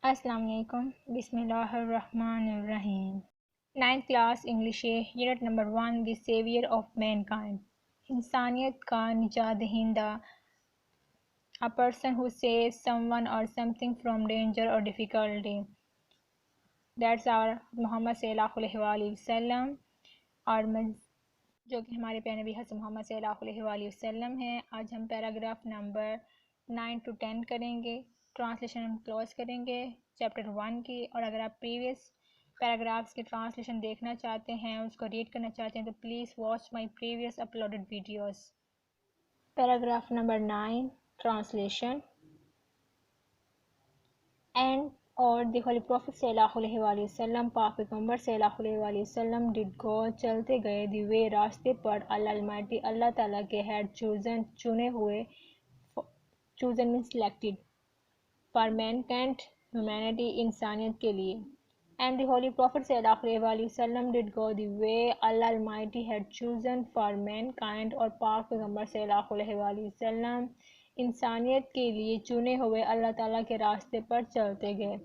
السلام علیکم. بسم اللہ الرحمن الرحیم. 9th class English unit number 1 the saviour of mankind. انسانیت کا نجات دہندہ. A person who saves someone or something from danger or difficulty. That's our محمد صلی اللہ علیہ وآلہ وسلم اور جو کہ ہمارے پیارے نبی حضرت محمد صلی اللہ علیہ وآلہ وسلم ہیں. آج ہم پیراگراف نمبر 9 to 10 کریں گے. ٹرانسلیشن ہم کلوز کریں گے چیپٹر 1 کی. اور اگر آپ پریویس پیراگرافس کی ٹرانسلیشن دیکھنا چاہتے ہیں, اس کو ریڈ کرنا چاہتے ہیں, تو please watch my previous uploaded videos. Paragraph number 9 translation. And اور دی ہولی پروفٹ صلی اللہ علیہ وآلہ وسلم, پاک پیغمبر صلی اللہ علیہ وآلہ وسلم, ڈڈ گو چلتے گئے, دی وے راستے پر, اللہ المائٹی اللہ تعالیٰ کے ہیڈ چوزن چنے ہوئے, chosen man selected, for mankind humanity انسانیت کے لیے. اینڈ دی ہولی پروفٹ صلی اللہ علیہ وآلہ وسلم did go the way Allah almighty had chosen for mankind, اور پاک پیغمبر صلی اللہ علیہ وآلہ وسلم انسانیت کے لیے چنے ہوئے اللہ تعالیٰ کے راستے پر چلتے گئے.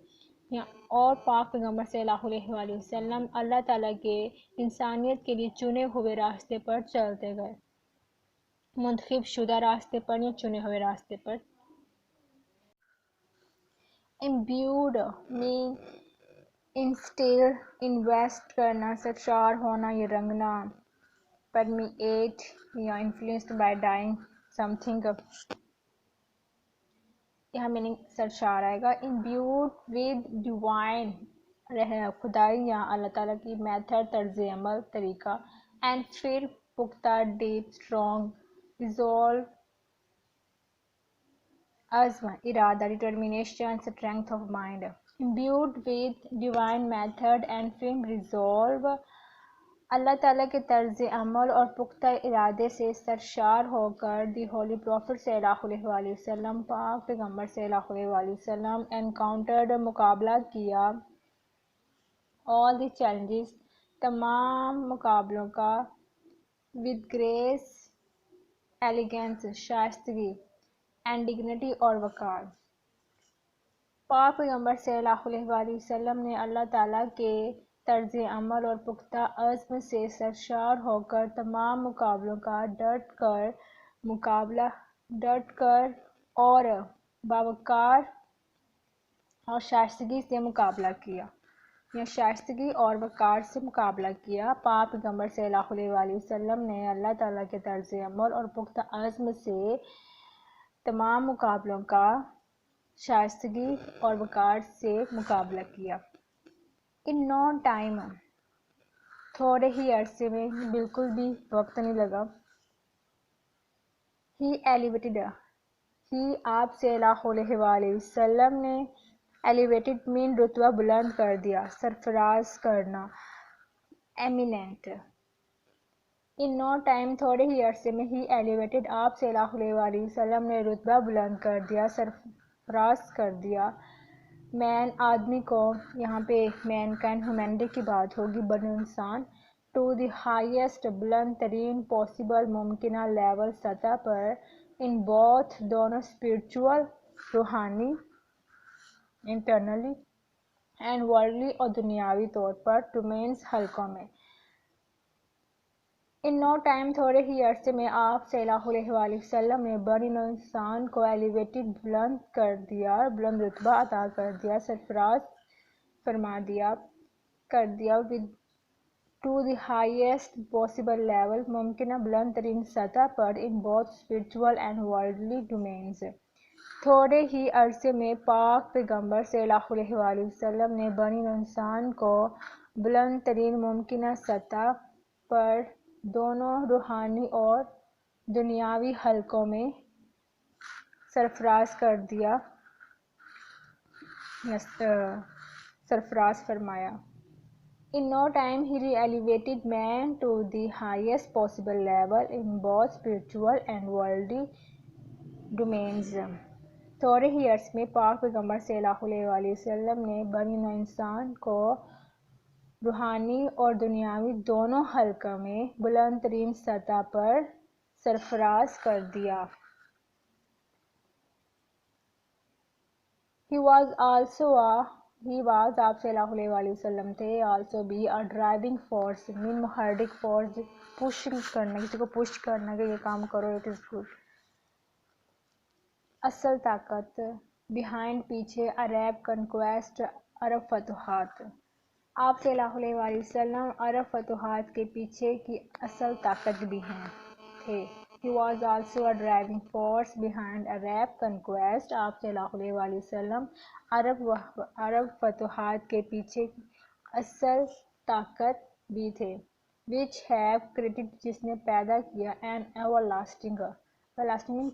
اور پاک پیغمبر صلی اللہ علیہ وآلہ وسلم اللہ تعالیٰ کے انسانیت کے لیے چنے ہوئے راستے پر چلتے گئے. منتخب شدہ راستے پر یا چنے ہوئے راستے پر. امبیوڈ مین انسٹیل, انویسٹ کرنا, سرشار ہونا یا رنگنا. پرمیٹ یا influenced by dyeing something, یہاں میننگ سرشار آئے گا. امبیوڈ ود ڈیوائن, خدائی یا اللہ تعالیٰ کی میتھڈ, طرز عمل, طریقہ. اینڈ پھر پختہ, ڈیپ, اسٹرانگ, ریزولو, عزم, ارادہ, determination, strength of mind. Imbued with divine method and firm resolve, Allah تعالیٰ کے طرز عمل اور پختہ ارادے سے سرشار ہو کر, دی ہولی پروفٹ صلی اللہ علیہ وآلہ وسلم, پاک پیغمبر صلی اللہ علیہ وآلہ وسلم, انکاؤنٹرڈ, مقابلہ کیا, آل دی چیلنجز, تمام مقابلوں کا, ود گریس, ایلیگنس, شائستگی, اینڈ ڈگنیٹی, اور وقار. پاک پیغمبر صلی اللہ علیہ وآلہ وسلم نے اللہ تعالیٰ کے طرز عمل اور پختہ عزم سے سرشار ہو کر تمام مقابلوں کا ڈٹ کر اور باوقار اور شائستگی سے مقابلہ کیا, یا شائستگی اور وقار سے مقابلہ کیا. پاک پیغمبر صلی اللہ علیہ وآلہ وسلم نے اللہ تعالیٰ کے طرز عمل اور پختہ عزم سے تمام مقابلوں کا شائستگی اور وقار سے مقابلہ کیا. ان نو ٹائم, تھوڑے ہی عرصے میں, بالکل بھی وقت نہیں لگا. ہی ایلیویٹڈ, ہی آپ صلی اللہ علیہ وآلہ وسلم نے, ایلیویٹڈ مین رتبہ بلند کر دیا, سرفراز کرنا, ایمیننٹ. ان نو ٹائم, تھوڑے ہی عرصے میں, ہی ایلیویٹڈ, آپ صلی اللہ علیہ وآلہ وسلم نے رتبہ بلند کر دیا, سرفراز کر دیا, مین, آدمی کو, یہاں پہ مین کائنڈ ہیومینٹی کی بات ہوگی, بنو انسان, ٹو دی ہائیسٹ, بلند ترین, پاسبل, ممکنہ, لیول, سطح پر, ان بوتھ, دونوں, اسپرچول, روحانی, انٹرنلی, اینڈ ورلڈلی, اور دنیاوی طور پر, ڈومینز, حلقوں میں. ان نو ٹائم, تھوڑے ہی عرصے میں, آپ صلی اللہ علیہ وآلہ وسلم نے بنی نوع انسان کو ایلیویٹڈ, بلند کر دیا, بلند رتبہ عطا کر دیا, سرفراز فرما دیا, کر دیا, to the highest possible level, ممکنہ بلند ترین سطح پر, in both spiritual and worldly domains. تھوڑے ہی عرصے میں, پاک پیغمبر صلی اللہ علیہ وآلہ وسلم نے بنی نوع انسان کو بلند ترین ممکنہ سطح پر, دونوں روحانی اور دنیاوی حلقوں میں, سرفراز کر دیا, سرفراز فرمایا. In no time he re-elevated man to the highest possible level in both spiritual and worldly domains. تھوڑے ہی عرصے میں, پاک پیغمبر صلی اللہ علیہ وآلہ وسلم نے بنی نوع انسان کو روحانی اور دنیاوی دونوں حلقوں میں بلند ترین سطح پر سرفراز کر دیا. He was آپ صلی اللہ علیہ وسلم تھے also be a driving force من محرک force push کرنا کسی کو push کرنا کہ یہ کام کرو it is good. اصل طاقت behind پیچھے عرب conquest عرب فتوحات. آپ صلی اللہ علیہ وسلم عرب فتوحات کے پیچھے کی اصل طاقت بھی تھے. He was also a driving force behind Arab conquest. آپ صلی اللہ علیہ وسلم عرب فتوحات کے پیچھے کی اصل طاقت بھی تھے. Which have created جس نے پیدا کیا an everlasting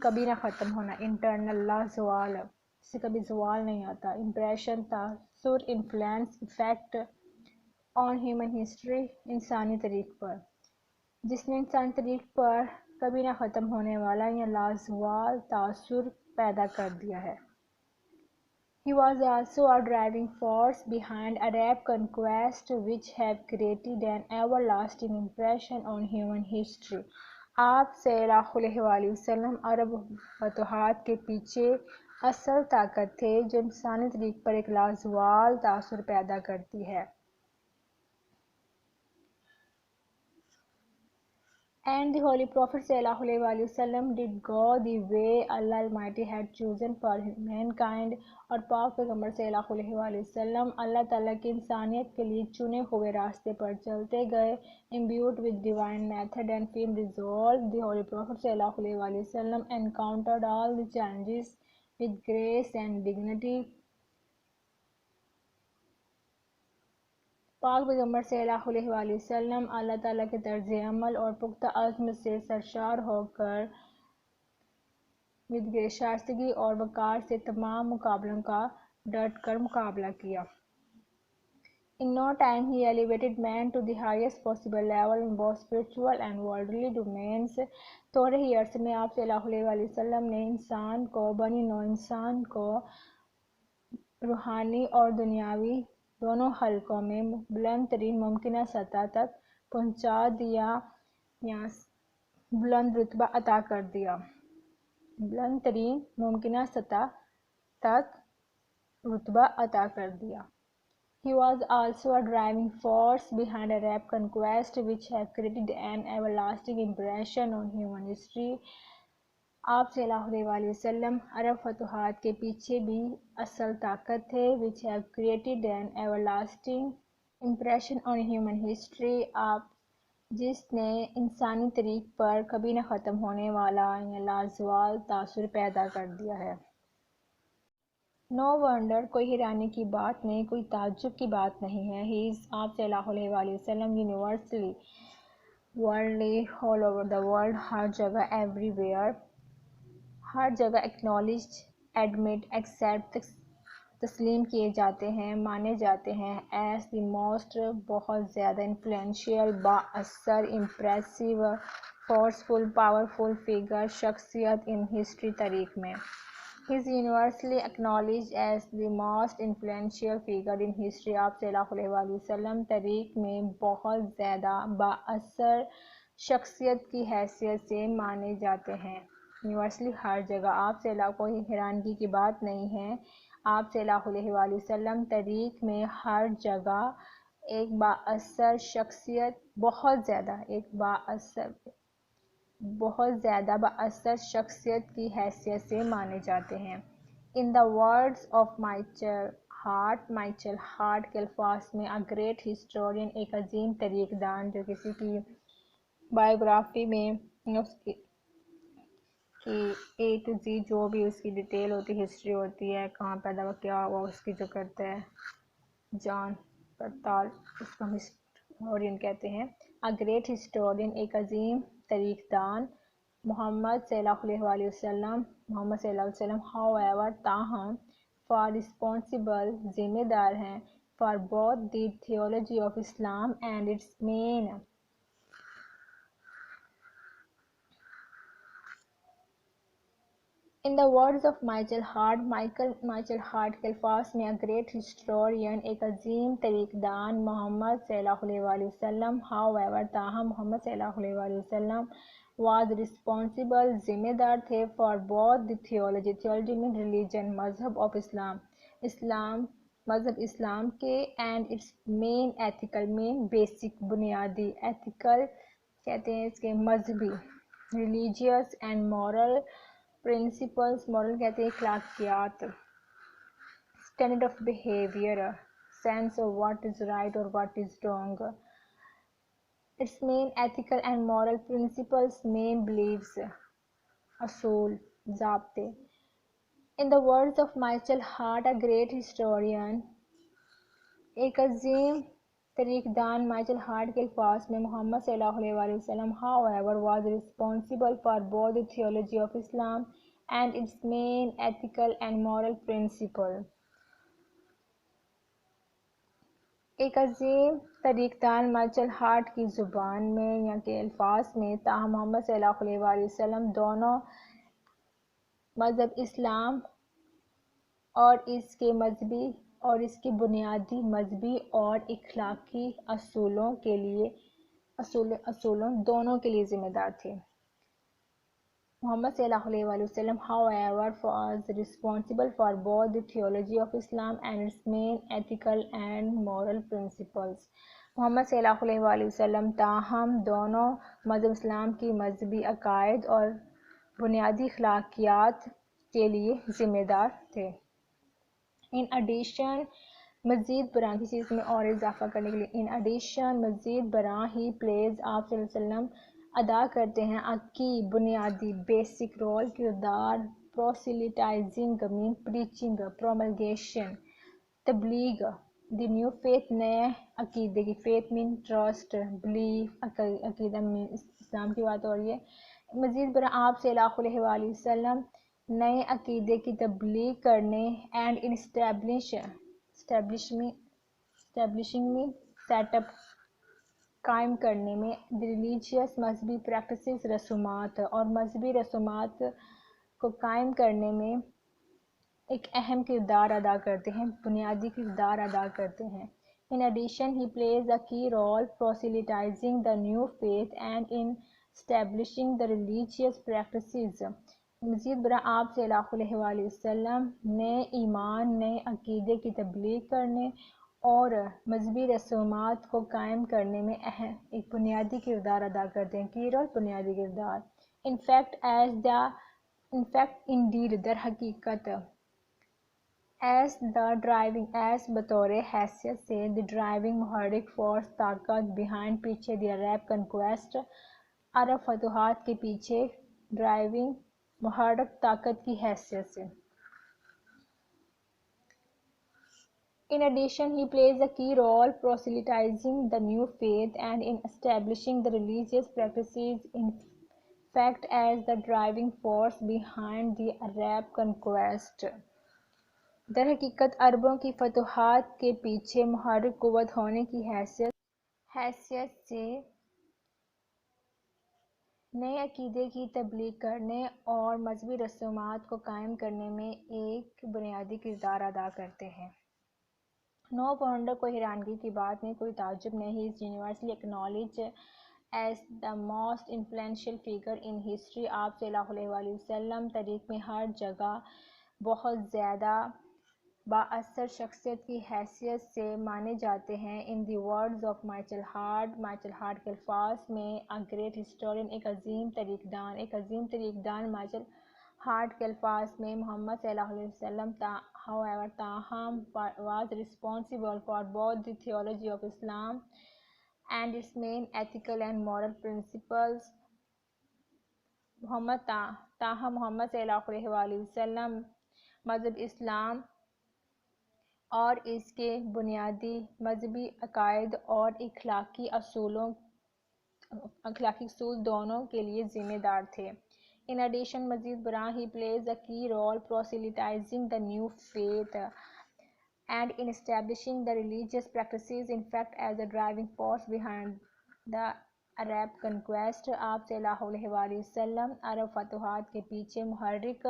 کبھی نہ ختم ہونا internal لا زوال اس سے کبھی زوال نہیں آتا impression تاثر influence effect on human history انسانی تاریخ پر جس نے انسانی تاریخ پر کبھی نہ ختم ہونے والا یا لازوال تاثر پیدا کر دیا ہے. He was also a driving force behind Arab conquest which have created an everlasting impression on human history. آپ صلی اللہ علیہ وسلم عرب فتوحات کے پیچھے اصل طاقت تھے جو انسانی تاریخ پر ایک لازوال تاثر پیدا کرتی ہے. And the Holy Prophet صلی اللہ علیہ وسلم did go the way Allah Almighty had chosen for mankind. اور پاک پیغمبر صلی اللہ علیہ وسلم اللہ تعالیٰ کی انسانیت کے لیے چنے ہوئے راستے پر چلتے گئے. Imbued with divine method and firm resolve, the Holy Prophet صلی اللہ علیہ وسلم encountered all the challenges with grace and dignity. پاک پیغمبر صلی اللہ علیہ وسلم اللہ تعالیٰ کے طرز عمل اور پختہ عزم سے سرشار ہو کر شائستگی اور وقار سے تمام مقابلوں کا ڈٹ کر مقابلہ کیا. In no time he elevated man to the highest possible level in both spiritual and worldly domains. تھوڑے ہی عرصے میں آپ صلی اللہ علیہ وسلم نے انسان کو بنی نوع انسان کو روحانی اور دنیاوی دونوں حلقوں میں بلند ترین ممکنہ سطح تک پہنچا دیا یا بلند رتبہ عطا کر دیا. بلند ترین ممکنہ سطح تک رتبہ عطا کر دیا. He was also a driving force behind Arab conquest which have created an everlasting impression on human history. آپ صلی اللہ علیہ وسلم عرب فتوحات کے پیچھے بھی اصل طاقت تھے which have created an everlasting impression on human history. آپ جس نے انسانی تاریخ پر کبھی نہ ختم ہونے والا یا لازوال تاثر پیدا کر دیا ہے. No wonder کوئی حیرانی کی بات نہیں کوئی تعجب کی بات نہیں ہے. He is آپ صلی اللہ علیہ وسلم universally worldly all over the world ہر جگہ everywhere ہر جگہ acknowledged admit accept تسلیم کیے جاتے ہیں مانے جاتے ہیں as the most بہت زیادہ influential بااثر impressive forceful powerful figure شخصیت in history تاریخ میں. He is universally acknowledged as the most influential figure in history. آپ صلی اللہ علیہ وسلم تاریخ میں بہت زیادہ بااثر شخصیت کی حیثیت سے مانے جاتے ہیں. یونیورسلی ہر جگہ آپ صلی اللہ کوئی حیرانگی کی بات نہیں ہے. آپ صلی اللہ علیہ وسلم تاریخ میں ہر جگہ ایک بااثر شخصیت بہت زیادہ بااثر شخصیت کی حیثیت سے مانے جاتے ہیں. In the words of Michael Hart کے الفاظ میں a great historian ایک عظیم تاریخ دان جو کسی کی بائیوگرافی میں اس کی A to Z جو بھی اس کی ڈیٹیل ہوتی ہے ہسٹری ہوتی ہے کہاں پیدا ہوا کیا ہوا اس کی جو کرتا ہے جان پڑتال اس کو ہسٹورین کہتے ہیں. A great historian ایک عظیم تاریخ دان محمد صلی اللہ علیہ وسلم however تاہم for responsible ذمہ دار ہیں for both the theology of Islam and its main In the words of Michael Hart کے الفاظ میں a great historian ایک عظیم تاریخ دان محمد صلی اللہ علیہ وسلم however تاہم محمد صلی اللہ علیہ وسلم was responsible ذمہ دار تھے for both the theology میں religion مذہب of Islam مذہب اسلام کے and its main ethical main basic بنیادی ایتھیکل کہتے ہیں اس کے مذہبی religious and moral principles moral کہتے ہیں اخلاقیات standard of behaviour sense of what is right or what is wrong. Its main ethical and moral principles, main beliefs, اصول, ضابطے. In the words of Michael Hart, a great historian, ایک عظیم تاریخ دان Michael Hart کے الفاظ میں محمد صلی اللہ علیہ وسلم however was responsible for both the theology of Islam and its main ethical and moral principle. ایک عظیم تاریخ دان مائیکل ہارٹ کی زبان میں یا کے الفاظ میں تاہم محمد صلی اللہ علیہ وسلم دونوں مذہب اسلام اور اس کے مذہبی اور اس کے بنیادی مذہبی اور اخلاقی اصولوں دونوں کے لیے ذمہ دار تھے. محمد صلی اللہ علیہ وسلم however was responsible for both the theology of Islam and its main ethical and moral principles. محمد صلی اللہ علیہ وسلم تاہم دونوں مذہب اسلام کی مذہبی عقائد اور بنیادی اخلاقیات کے لیے ذمہ دار تھے. In addition مزید برآں کسی چیز میں اور اضافہ کرنے کے لیے in addition مزید برآں ہی plays آپ صلی اللہ علیہ وسلم ادا کرتے ہیں کی بنیادی بیسک رول کردار proselytizing mean preaching promulgation تبلیغ دی نیو فیتھ نئے عقیدے کی faith mean trust belief عقیدہ میں اسلام کی بات ہو رہی ہے. مزید برآں آپ صلی اللہ علیہ وسلم نئے عقیدے کی تبلیغ کرنے اینڈ ان اسٹیبلشنگ میں سیٹ اپ قائم کرنے میں ریلیجیس مذہبی پریکٹسز رسومات اور مذہبی رسومات کو قائم کرنے میں ایک اہم کردار ادا کرتے ہیں بنیادی کردار ادا کرتے ہیں. In addition he plays a key role proselytizing the new faith and in establishing the religious practices. مزید برآں آپ صلی اللہ علیہ وسلم نئے ایمان نئے عقیدے کی تبلیغ کرنے اور مذہبی رسومات کو قائم کرنے میں اہم ایک بنیادی کردار ادا کرتے ہیں. کی رول بنیادی کردار indeed در حقیقت as بطور حیثیت سے the driving محرک فورس طاقت behind پیچھے the Arab conquest عرب فتوحات کے پیچھے ڈرائیونگ محرک طاقت کی حیثیت سے. In addition he plays a key role proselytizing the new faith and in establishing the religious practices in fact as the driving force behind the Arab conquest. در حقیقت عربوں کی فتوحات کے پیچھے محرک قوت ہونے کی حیثیت سے نئے عقیدے کی تبلیغ کرنے اور مذہبی رسومات کو قائم کرنے میں ایک بنیادی کردار ادا کرتے ہیں. No wonder کوئی حیرانگی کی بات نہیں کوئی تعجب نہیں he is universally acknowledged as the most influential figure in history. آپ صلی اللہ علیہ وسلم تاریخ میں ہر جگہ بہت زیادہ بااثر شخصیت کی حیثیت سے مانے جاتے ہیں. In the words of Michael Hart کے الفاظ میں a great historian ایک عظیم تاریخ دان مائیکل ہارٹ کے الفاظ میں محمد صلی اللہ علیہ وسلم however تاہم was responsible for both the theology of Islam and its main ethical and moral principles. تاہم محمد صلی اللہ علیہ وسلم مذہب اسلام اور اس کے بنیادی مذہبی عقائد اور اخلاقی اصول دونوں کے لیے ذمہ دار تھے. In addition مزید برآں he plays a key role proselytizing the new faith and in establishing the religious practices in fact as a driving force behind the Arab conquest. آپ صلی اللہ علیہ وسلم عرب فتوحات کے پیچھے محرک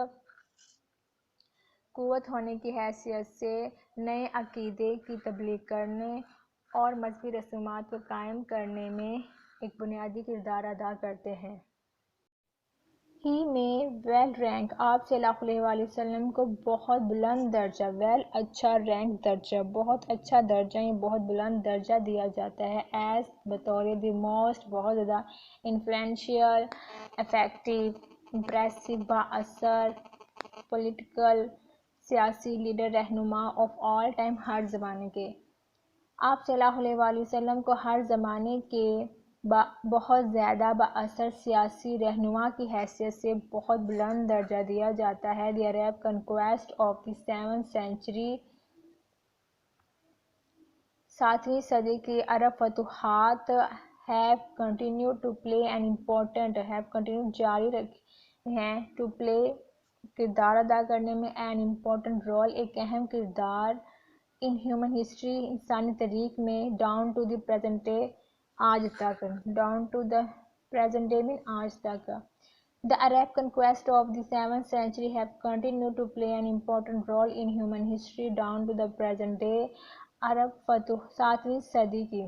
قوت ہونے کی حیثیت سے نئے عقیدے کی تبلیغ کرنے اور مذہبی رسومات کو قائم کرنے میں ایک بنیادی کردار ادا کرتے ہیں. ہی میں ویل رینک، آپ صلی اللہ علیہ وآلہ وسلم کو بہت بلند درجہ، ویل اچھا، رینک درجہ، بہت اچھا درجہ یا بہت بلند درجہ دیا جاتا ہے، ایز بطور دی موسٹ، بہت زیادہ انفلوئنشیل، افیکٹو، امپریسو، با اثر، پولیٹیکل، سیاسی لیڈر، رہنما آف آل ٹائم، ہر زمانے کے۔ آپ صلی اللہ علیہ وآلہ وسلم کو ہر زمانے کے بہت زیادہ با اثر سیاسی رہنما کی حیثیت سے بہت بلند درجہ دیا جاتا ہے۔ The Arab conquest of the 7th century، 7ویں صدی کی عرب فتوحات have continued to play an important، have continued جاری رکھے ہیں، to play کردار ادا کرنے میں، an important role ایک اہم کردار، in human history انسانی تاریخ میں، down to the present day آج تک، down to the present day میں آج تک۔ The Arab conquest of the 7th century have continued to play an important role in human history down to the present day۔ عرب فتوح 7ویں صدی کی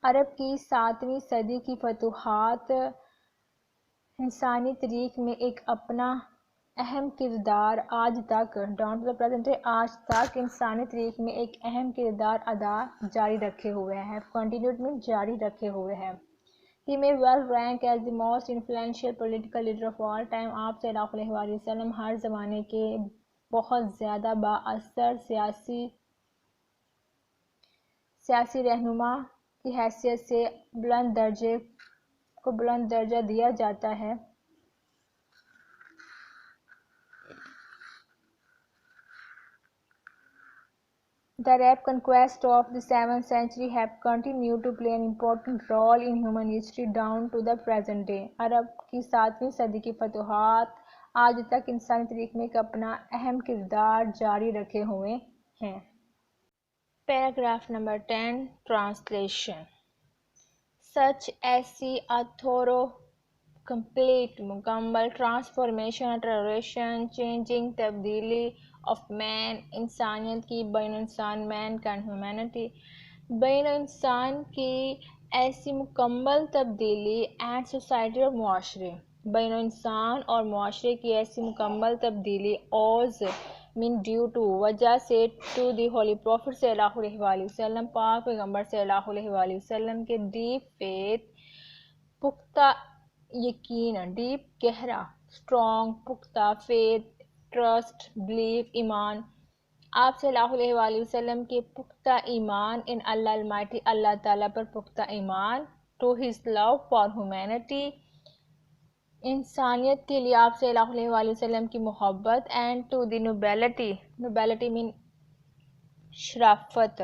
عرب کی 7ویں صدی کی فتوحات انسانی تاریخ میں ایک اپنا اہم کردار آج تک، down to the present day آج تک انسانی تاریخ میں ایک اہم کردار ادا جاری رکھے ہوئے ہیں، کنٹینیوڈ میں جاری رکھے ہوئے ہیں۔ He may well rank as the most influential political leader of all time۔ آپ صلی اللہ علیہ وآلہ وسلم ہر زمانے کے بہت زیادہ با اثر سیاسی رہنما کی حیثیت سے بلند درجہ دیا جاتا ہے۔ The Arab conquest of the 7th century have continued to play an important role in human history down to the present day۔ عرب کی 7ویں صدی کی فتوحات آج تک انسانی تاریخ میں ایک اپنا اہم کردار جاری رکھے ہوئے ہیں۔ Paragraph number 10 translation. سچ ایسی اتھورو کمپلیٹ مکمل ٹرانسفارمیشن، الٹریشن، چینجنگ تبدیلی آف مین انسانیت کی، بین انسان مین کائنڈ ہیومینٹی، بین انسان کی ایسی مکمل تبدیلی، اینڈ سوسائٹی اور معاشرے، بین انسان اور معاشرے کی ایسی مکمل تبدیلی، اوز من ڈیو ٹو وجہ سے، ٹو دی ہولی پروفٹ صلی اللہ علیہ وآلہ وسلم پاک پیغمبر صلی اللہ علیہ وآلہ وسلم کے ڈیپ فیتھ پختہ یقین، ڈیپ گہرا، اسٹرانگ پختہ، فیتھ ٹرسٹ بلیف ایمان، آپ صلی اللہ علیہ وآلہ وسلم کے پختہ ایمان، ان اللہ المائٹی اللہ تعالیٰ پر پختہ ایمان، to his love for humanity انسانیت کے لیے آپ صلی اللہ علیہ وآلہ وسلم کی محبت، and to the nobility, nobility مین شرافت،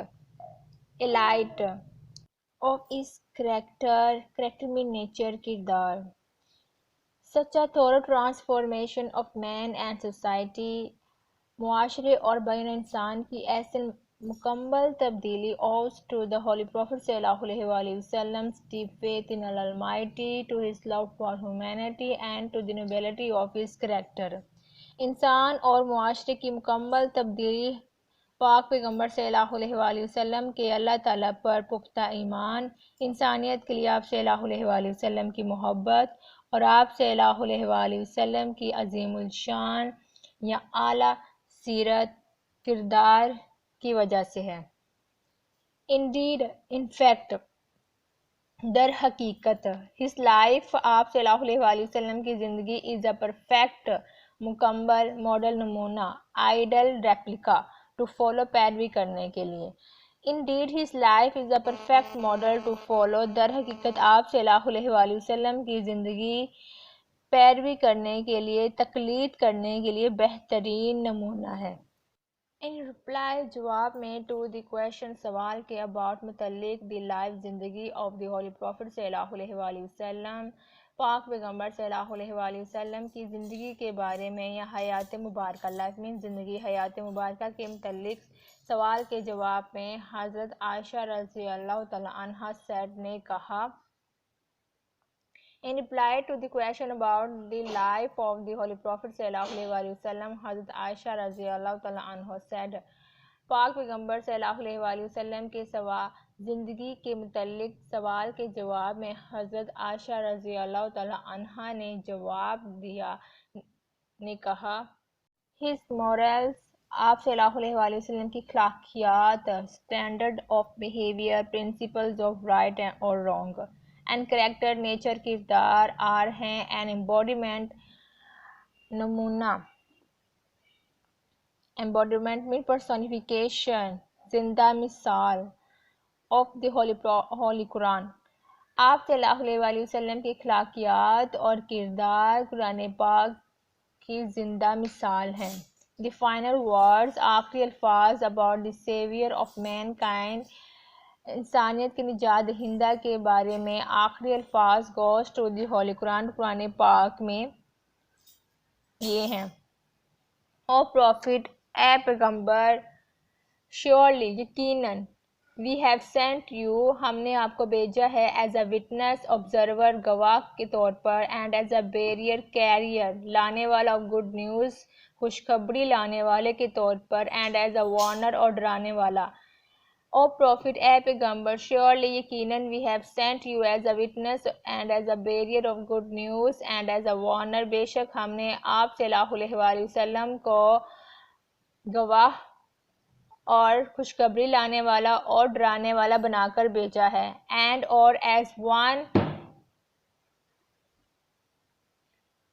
ایلائٹ آف اس کریکٹر مین نیچر کردار، such a thorough transformation of man and society معاشرے اور بین انسان کی ایسے مکمل تبدیلی، owes to the holy prophet صلی اللہ علیہ وآلہ وسلم deep faith in Allah almighty, to his love for humanity and to the nobility of his character انسان اور معاشرے کی مکمل تبدیلی، پاک پیغمبر صلی اللہ علیہ وآلہ وسلم کے اللہ تعالیٰ پر پختہ ایمان، انسانیت کے لیے آپ صلی اللہ علیہ وآلہ وسلم کی محبت اور آپ صلی اللہ علیہ وآلہ وسلم کی عظیم الشان یا اعلیٰ سیرت کردار کی وجہ سے ہے۔ Indeed، in fact، در حقیقت، his life آپ صلی اللہ علیہ وآلہ وسلم کی زندگی is a perfect مکمل ماڈل نمونہ، آئیڈل ریپلیکا to follow پیروی کرنے کے لیے۔ Indeed his life is a perfect model to follow، در حقیقت آپ صلی اللہ علیہ وآلہ وسلم کی زندگی پیروی کرنے کے لیے، تقلید کرنے کے لیے بہترین نمونہ ہے۔ ان رپلائی جواب میں ٹو دی کویشچن سوال کے اباؤٹ متعلق دی لائف زندگی آف دی ہولی پروفٹ صلی اللہ علیہ وآلہ وسلم پاک پیغمبر صلی اللہ علیہ وآلہ وسلم کی زندگی کے بارے میں یا حیات مبارکہ، لائف مین زندگی، حیات مبارکہ کے متعلق سوال کے جواب میں حضرت عائشہ رضی اللہ تعالیٰ عنہا سیڈ نے کہا، In reply to the question about the life of the Holy Prophet صلی اللہ علیہ وآلہ وسلم، حضرت عائشہ رضی اللہ تعالیٰ عنہ said، پاک پیغمبر صلی اللہ علیہ وآلہ وسلم کے زندگی کے متعلق سوال کے جواب میں حضرت عائشہ رضی اللہ تعالیٰ عنہا نے جواب دیا نے کہا His morals آپ صلی اللہ علیہ وآلہ وسلم کی اخلاقیات standard of behavior principles of right or wrong and character nature کردار are ہیں an embodiment نمونہ embodiment میں personification زندہ مثال of the Holy Quran آپ صلی اللہ علیہ وآلہ وسلم کی اخلاقیات اور کردار قرآن پاک کی زندہ مثال ہیں. The final words آخری الفاظ about the savior of mankind انسانیت کے نجات دہندہ کے بارے میں آخری الفاظ goes to the Holy Quran قرآن پاک میں یہ ہیں او پروفٹ اے پیغمبر surely یقیناً We have sent you ہم نے آپ کو بھیجا ہے as a witness observer گواہ کے طور پر and as a bearer carrier لانے والا of good news خوشخبری لانے والے کے طور پر and as a warner اور ڈرانے والا او پروفٹ اے پیغمبر surely یقیناً we have sent you as a witness and as a bearer of good news and as a warner بے شک ہم نے آپ صلی اللہ علیہ وآلہ وسلم کو گواہ اور خوشخبری لانے والا اور ڈرانے والا بنا کر بھیجا ہے اینڈ اور ایز ون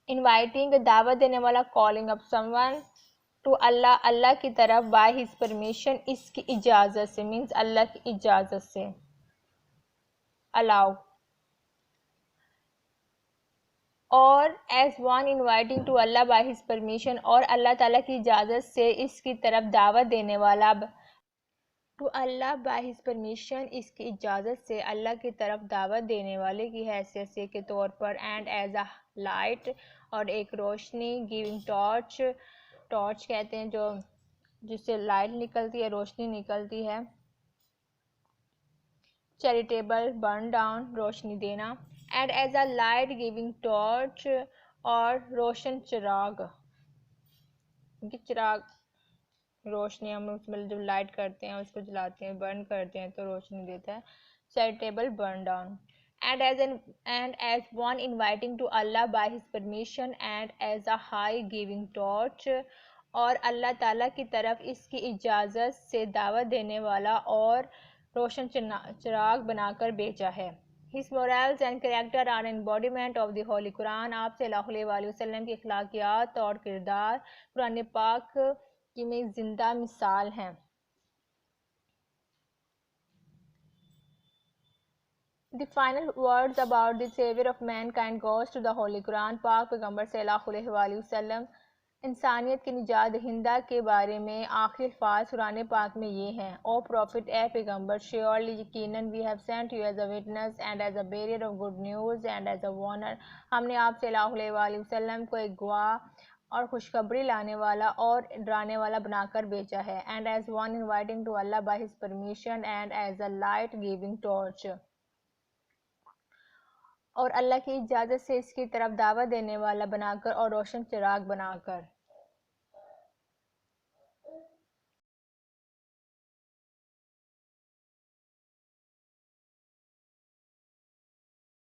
انوائٹنگ دعوت دینے والا calling up someone to Allah Allah کی طرف بائی ہز پرمیشن اس کی اجازت سے مینس اللہ کی اجازت سے الاؤ اور as one inviting to Allah by his permission اور اللہ تعالیٰ کی اجازت سے اس کی طرف دعوت دینے والا to Allah by his permission اس کی اجازت سے اللہ کی طرف دعوت دینے والے کی حیثیت سے کے طور پر اینڈ ایز اے لائٹ اور ایک روشنی گیونگ ٹارچ ٹارچ کہتے ہیں جو جس سے لائٹ نکلتی ہے روشنی نکلتی ہے چیریٹیبل برن ڈاؤن روشنی دینا and as a light giving torch اور روشن چراغ چراغ روشنی ہم اس میں جب لائٹ کرتے ہیں اس کو جلاتے ہیں برن کرتے ہیں تو روشنی دیتا ہے charitable burn down and as one inviting to Allah by his permission and as a high giving torch اور اللہ تعالیٰ کی طرف اس کی اجازت سے دعوت دینے والا اور روشن چراغ بنا کر بھیجا ہے His morals and character are an embodiment of the Holy Quran آپ صلی اللہ علیہ وآلہ وسلم کی اخلاقیات اور کردار قرآن پاک کی میں زندہ مثال ہیں The final words about the savior of mankind goes to the Holy Quran پاک پیغمبر صلی اللہ علیہ وآلہ وسلم انسانیت کے نجات دہندہ کے بارے میں آخری الفاظ قرآن پاک میں یہ ہیں او پروفٹ اے پیغمبر surely یقیناً we have sent you as a witness and as a bearer of good news and as a warner ہم نے آپ صلی اللہ علیہ وآلہ وسلم کو ایک گواہ اور خوشخبری لانے والا اور ڈرانے والا بنا کر بھیجا ہے and as one inviting to Allah by his permission and as a light giving torch اور اللہ کی اجازت سے اس کی طرف دعوت دینے والا بنا کر اور روشن چراغ بنا کر